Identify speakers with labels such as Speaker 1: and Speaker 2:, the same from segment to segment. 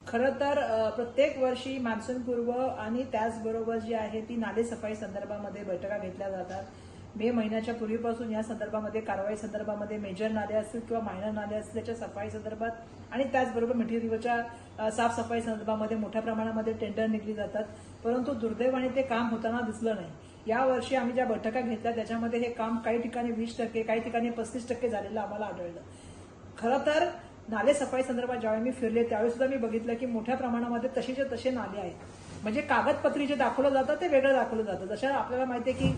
Speaker 1: खरं तर प्रत्येक वर्षी मान्सूनपूर्व आणि त्याचबरोबर जी आहे ती नाले सफाई संदर्भामध्ये बैठका घेतल्या जातात. मे महिन्याच्या पूर्वीपासून या संदर्भामध्ये कारवाई संदर्भामध्ये मेजर नाले असतील किंवा मायनर नाले असतील त्याच्या सफाई संदर्भात आणि त्याचबरोबर मिठी रिव्हरच्या साफसफाई संदर्भामध्ये मोठ्या प्रमाणामध्ये टेंडर निघली जातात. परंतु दुर्दैवाने ते काम होताना दिसलं नाही. यावर्षी आम्ही ज्या बैठका घेतल्या त्याच्यामध्ये हे काम काही ठिकाणी 20%, काही ठिकाणी 35% झालेलं आम्हाला आढळलं. खरं तर नाले सफाई संदर्भात ज्यावेळी मी फिरले त्यावेळी सुद्धा मी बघितलं की मोठ्या प्रमाणामध्ये तसेचे तसे नाले आहेत. म्हणजे कागदपत्री जे दाखवलं जातं ते वेगळं दाखवलं जातं. जशा आपल्याला माहिती आहे की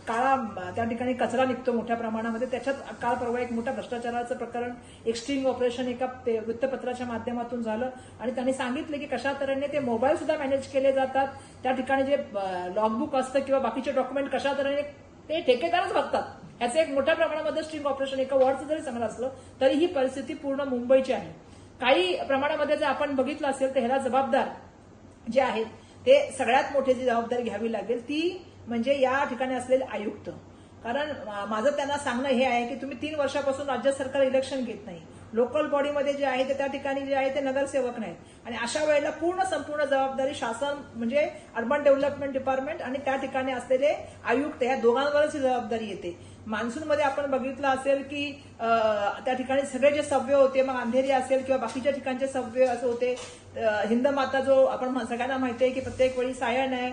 Speaker 1: काळा त्या ठिकाणी कचरा निघतो मोठ्या प्रमाणामध्ये. त्याच्यात काल परवा एक मोठ्या भ्रष्टाचाराचं प्रकरण एक स्ट्रिंग ऑपरेशन एका वृत्तपत्राच्या माध्यमातून झालं आणि त्यांनी सांगितलं की कशा तऱ्हेने ते मोबाईल सुद्धा मॅनेज केले जातात. त्या ठिकाणी जे लॉगबुक असतं किंवा बाकीचे डॉक्युमेंट कशा तऱ्हेने ते ठेकेदारच बघतात. याचं एक मोठ्या प्रमाणामध्ये स्ट्रिंग ऑपरेशन एका वॉर्डचं जरी चांगलं असलं तरी ही परिस्थिती पूर्ण मुंबईची आहे. काही प्रमाणामध्ये जर आपण बघितलं असेल तर ह्याला जबाबदार जे आहेत ते सगळ्यात मोठी जी जबाबदारी घ्यावी लागेल ती म्हणजे या ठिकाणी असलेले आयुक्त. कारण माझं त्यांना सांगणं हे आहे की तुम्ही 3 वर्षापासून राज्य सरकार इलेक्शन घेत नाही. लोकल बॉडीमध्ये जे आहे ते त्या ठिकाणी जे आहे ते नगरसेवक नाहीत आणि अशा वेळेला संपूर्ण जबाबदारी शासन म्हणजे अर्बन डेव्हलपमेंट डिपार्टमेंट आणि त्या ठिकाणी असलेले आयुक्त या दोघांवरच ही जबाबदारी येते. मान्सूनमध्ये आपण बघितलं असेल की त्या ठिकाणी सगळे जे सव्वे होते मग अंधेरी असेल किंवा बाकीच्या ठिकाणचे सव्वे असे होते. हिंदमाता जो आपण सगळ्यांना माहिती आहे की प्रत्येक वेळी सायण आहे,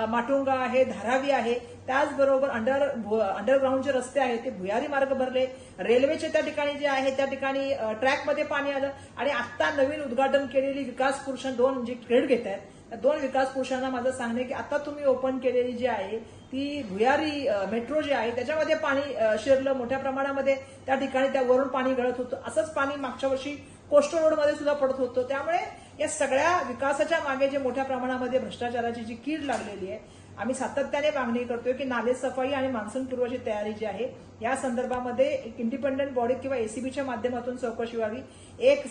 Speaker 1: माटुंगा आहे, धारावी आहे. त्याचबरोबर अंडरग्राऊंडचे रस्ते आहेत ते भुयारी मार्ग भरले. रेल्वेचे त्या ठिकाणी जे आहे त्या ठिकाणी ट्रॅकमध्ये पाणी आलं आणि आता नवीन उद्घाटन केलेली विकास पुरुषां 2 जे क्रेडिट घेत आहेत त्या 2 विकास पुरुषांना माझं सांगणे की आता तुम्ही ओपन केलेली जी आहे ती भुयारी मेट्रो जी आहे त्याच्यामध्ये पाणी शिरलं मोठ्या प्रमाणामध्ये. त्या ठिकाणी त्यावरून पाणी गळत होतं. असंच पाणी मागच्या वर्षी कोस्टल रोडमध्ये सुद्धा पडत होतं. त्यामुळे या सगळ्या विकासाच्या मागे जे मोठ्या प्रमाणामध्ये भ्रष्टाचाराची जी कीड लागलेली आहे आम्ही सातत्याने मागणी करतोय की नाले सफाई आणि मान्सून पूर्वची तयारी जी आहे या संदर्भामध्ये एक इंडिपेंडंट बॉडी किंवा एसीबीच्या माध्यमातून चौकशी व्हावी. एक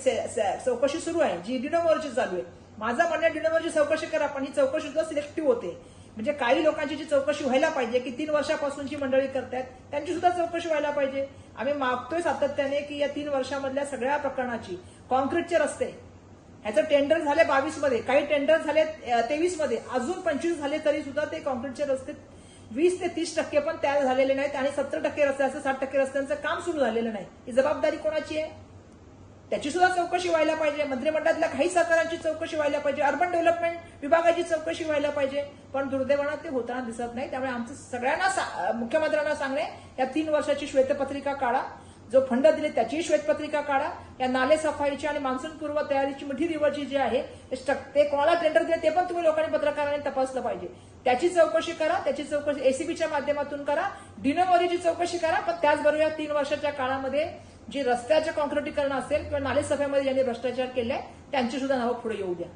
Speaker 1: चौकशी सुरू आहे जी डिनोमोरची चालू आहे. माझं म्हणणं डिनोमोरची चौकशी करा पण ही चौकशी सुद्धा सिलेक्टिव्ह होते. म्हणजे काही लोकांची जी चौकशी व्हायला पाहिजे की 3 वर्षापासूनची मंडळी करतायत त्यांची सुद्धा चौकशी व्हायला पाहिजे. आम्ही मागतोय सातत्याने की या 3 वर्षामधल्या सगळ्या प्रकरणाची कॉन्क्रीटचे रस्ते ह्याचं टेंडर झाले 22 मध्ये, काही टेंडर झाले 23 मध्ये, अजून 25 झाले तरी सुद्धा ते कॉन्क्रीटचे रस्ते 20 ते 30% पण तयार झालेले नाहीत आणि 70% रस्त्याचं 60% रस्त्यांचं काम सुरू झालेलं नाही. ही जबाबदारी कोणाची आहे त्याची सुद्धा चौकशी व्हायला पाहिजे. मंत्रिमंडळातल्या काही सरकारांची चौकशी व्हायला पाहिजे. अर्बन डेव्हलपमेंट विभागाची चौकशी व्हायला पाहिजे. पण दुर्दैवानं ते होताना दिसत नाही. त्यामुळे आमचं सगळ्यांना मुख्यमंत्र्यांना सांगणे या 3 वर्षाची श्वेतपत्रिका काढा. जो फंड दिले त्याची श्वेतपत्रिका काढा. या नाले सफाईची आणि मान्सून पूर्व तयारीची मिठी रिव्हरची जी आहे ते कोणाला टेंडर दिले ते पण तुम्ही लोकांनी पत्रकारांनी तपासलं पाहिजे. त्याची चौकशी करा. त्याची चौकशी एसीबीच्या माध्यमातून करा. डिनोमोरीची चौकशी करा. पण त्याचबरोबर या 3 वर्षाच्या काळामध्ये जे रस्त्याचे कॉन्क्रिटीकरण असेल किंवा नाले सफाईमध्ये ज्यांनी भ्रष्टाचार केलाय त्यांची सुद्धा नावं पुढे येऊ द्या.